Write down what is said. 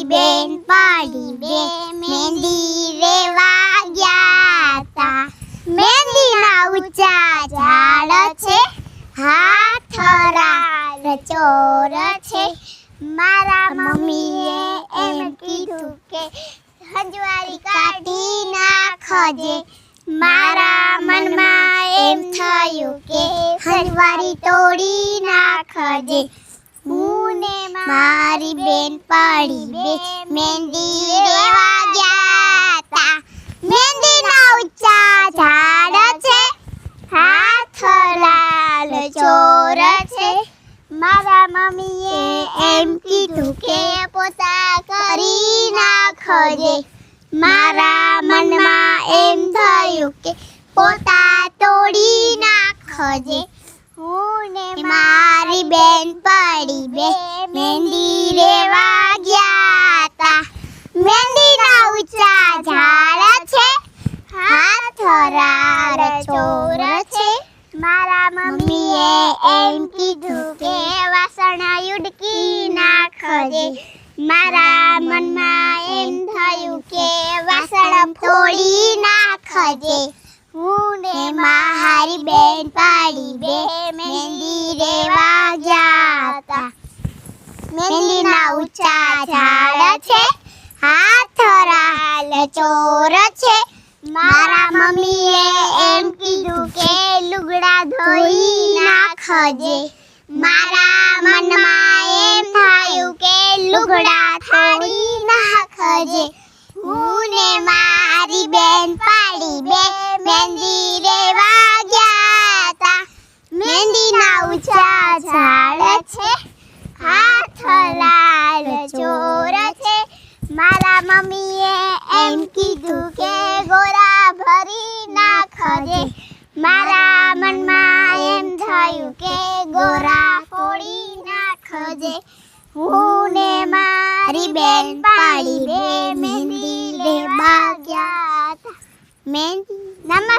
બેન પાડી બે મહેંદી રેવા ગયા તા. મહેંદીના ઊંચા ઝાડ છે, હાથ રાલ ચોર છે. મારા મમ્મીએ એમ કીધું કે હંજવારી કાઢી નાખજે. મારા મનમાં એમ થયું કે હંજવારી તોડી નાખજે. હું ને મારી બેન પાડી બે મહેંદી રેવા ગયા તા. મહેંદીના ઊંચા ઝાડ છે, હાથ લાલ ચોર છે. મારા મમ્મીએ એમ કીધું કે પોતા કરી નાખજે. મારા મનમાં એમ થયું કે પોતા તોડી નાખજે. હું ને મારી બેન પાડી બે મહેંદી રેવા ગયા તા. મહેંદીના ઊંચા ઝાડ છે, હાથ રાલ ચોર છે. મારા મમ્મીએ એમ કીધું કે વાસણ યુડકી નાખજે. મારા મનમાં એમ થયું કે વાસણ ફોડી નાખજે. હું ને મારી બેન પાડી બે મહેંદી રેવા ગયા તા. મહેંદીના ઊંચા ઝાડ છે, હાથ રાલ ચોર છે. મારા મમ્મીએ એમ કીધું કે લુગડા ધોઈ નાખજે. મારા મનમાં એમ થયું કે લુગડા થાળી નાખજે. હું ને મારી બેન પાડી બે મહેંદી રેવા ગયા તા. મહેંદીના ઊંચા ઝાડ છે, હાથ લાલ ચોર છે. મારા મમ્મીએ એમ કીધું કે ગોરા ભરી નાખજે. મારા મનમાં એમ થયું કે ગોરા ફોડી નાખજે. હું ને મારી બેન પાડી બે મહેંદી રેવા ગયા તા. મહેંદી